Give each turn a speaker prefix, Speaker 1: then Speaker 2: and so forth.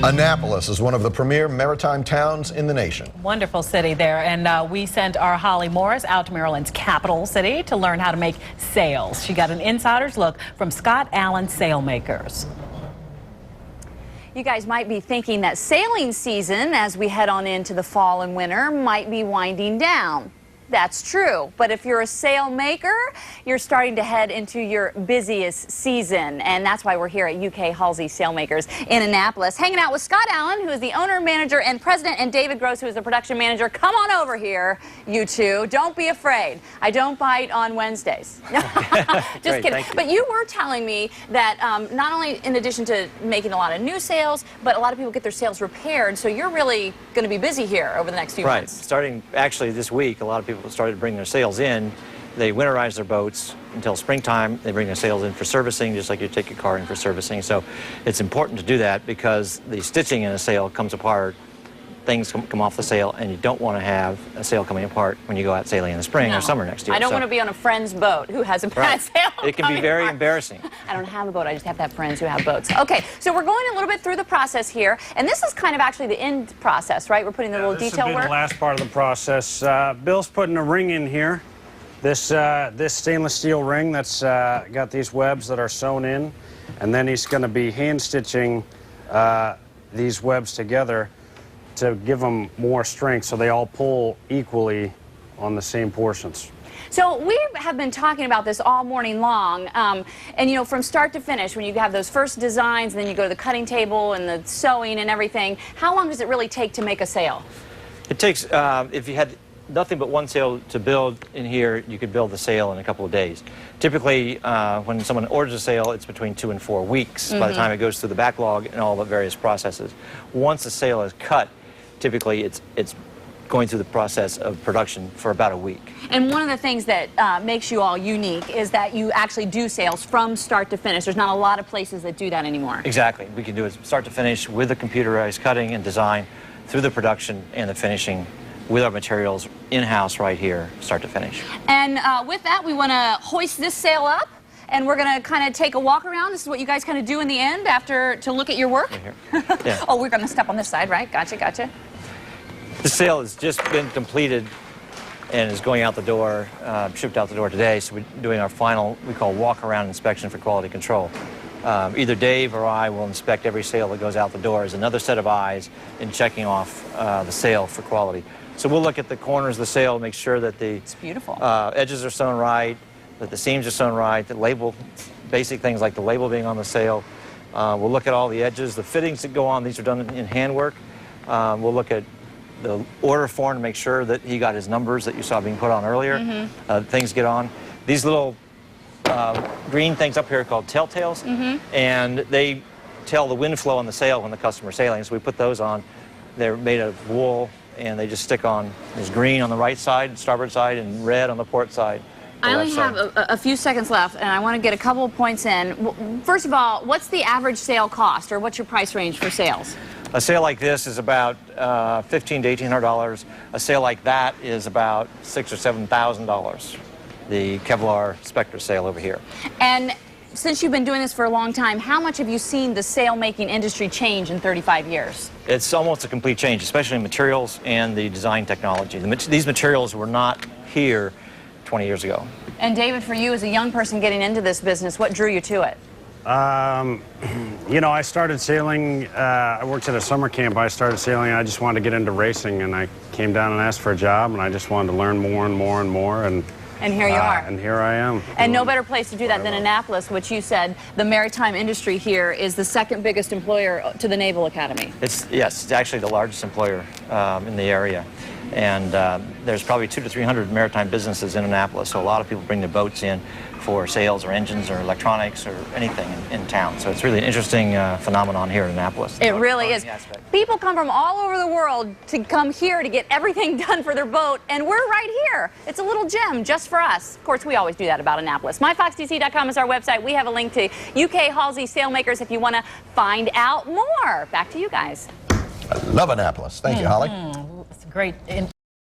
Speaker 1: Annapolis is one of the premier maritime towns in the nation.
Speaker 2: Wonderful city there, and we sent our Holly Morris out to Maryland's capital city to learn how to make sails. She got an insider's look from UK-Allan Sailmakers.
Speaker 3: You guys might be thinking that sailing season, as we head on into the fall and winter, might be winding down. That's true, but if you're a sail maker, you're starting to head into your busiest season, and that's why we're here at UK-Allan Sailmakers in Annapolis, hanging out with UK-Allan, who is the owner, manager, and president, and David Gross, who is the production manager. Come on over here, you two. Don't be afraid. I don't bite on Wednesdays. Just kidding. But you were telling me that not only in addition to making a lot of new sails, but a lot of people get their sails repaired, so you're really going to be busy here over the next few months.
Speaker 4: Right. Starting actually this week, a lot of people started bringing their sails in. They winterize their boats until springtime. They bring their sails in for servicing, just like you take your car in for servicing. So it's important to do that because the stitching in a sail comes apart, things come off the sail, and you don't want to have a sail coming apart when you go out sailing in the spring or summer next year.
Speaker 3: I don't want to be on a friend's boat who has a bad sail.
Speaker 4: It can be very embarrassing.
Speaker 3: I don't have a boat. I just have to have friends who have boats. Okay, so we're going a little bit through the process here, and this is kind of actually the end process, right? We're putting the little detail work.
Speaker 5: This has been the last part of the process. Bill's putting a ring in here. This stainless steel ring that's got these webs that are sewn in, and then he's going to be hand stitching these webs together to give them more strength so they all pull equally on the same portions.
Speaker 3: So we have been talking about this all morning long, and you know, from start to finish, when you have those first designs, and then you go to the cutting table and the sewing and everything, how long does it really take to make a sail?
Speaker 4: It takes, if you had nothing but one sail to build in here, you could build the sail in a couple of days. Typically, when someone orders a sail, it's between 2 and 4 weeks by the time it goes through the backlog and all the various processes. Once a sail is cut, typically it's going through the process of production for about a week.
Speaker 3: And one of the things that makes you all unique is that you actually do sails from start to finish. There's not a lot of places that do that anymore.
Speaker 4: Exactly. We can do it start to finish with the computerized cutting and design through the production and the finishing with our materials in-house right here, start to finish.
Speaker 3: And with that, we want to hoist this sail up, and we're going to kind of take a walk around. This is what you guys kind of do in the end after to look at your work.
Speaker 4: Right here. Yeah.
Speaker 3: Oh, we're going to step on this side, right? Gotcha, gotcha.
Speaker 4: The sail has just been completed and is going out the door, shipped out the door today, so we're doing our final, we call walk-around inspection for quality control. Either Dave or I will inspect every sail that goes out the door as another set of eyes in checking off the sail for quality. So we'll look at the corners of the sail, make sure that the edges are sewn right, that the seams are sewn right, the label, basic things like the label being on the sail. We'll look at all the edges, the fittings that go on. These are done in handwork. We'll look at the order form to make sure that he got his numbers that you saw being put on earlier. Things get on. These little green things up here are called telltales, and they tell the wind flow on the sail when the customer's sailing. So we put those on. They're made of wool, and they just stick on. There's green on the right side, starboard side, and red on the port side.
Speaker 3: I only have a few seconds left, and I want to get a couple of points in. First of all, what's the average sail cost, or what's your price range for sails?
Speaker 4: A sail like this is about $1,500 to $1,800. A sail like that is about $6,000 or $7,000. The Kevlar Spectre sail over here.
Speaker 3: And since you've been doing this for a long time, how much have you seen the sail-making industry change in 35 years?
Speaker 4: It's almost a complete change, especially in materials and the design technology. These materials were not here 20 years ago.
Speaker 3: And David, for you as a young person getting into this business, what drew you to it?
Speaker 5: You know, I started sailing, I worked at a summer camp. I started sailing, I just wanted to get into racing, and I came down and asked for a job, and I just wanted to learn more and more and more.
Speaker 3: And here you are.
Speaker 5: And here I am.
Speaker 3: And no better place to do that than Annapolis, which you said the maritime industry here is the second biggest employer to the Naval Academy.
Speaker 4: Yes, it's actually the largest employer in the area. And there's probably 200 to 300 maritime businesses in Annapolis, so a lot of people bring their boats in for sales or engines or electronics or anything in town. So it's really an interesting phenomenon here in Annapolis.
Speaker 3: It really is. People come from all over the world to come here to get everything done for their boat, and we're right here. It's a little gem just for us. Of course, we always do that about Annapolis. MyFoxDC.com is our website. We have a link to UK-Allan Sailmakers if you want to find out more. Back to you guys.
Speaker 1: I love Annapolis. Thank you, Holly.
Speaker 2: It's great.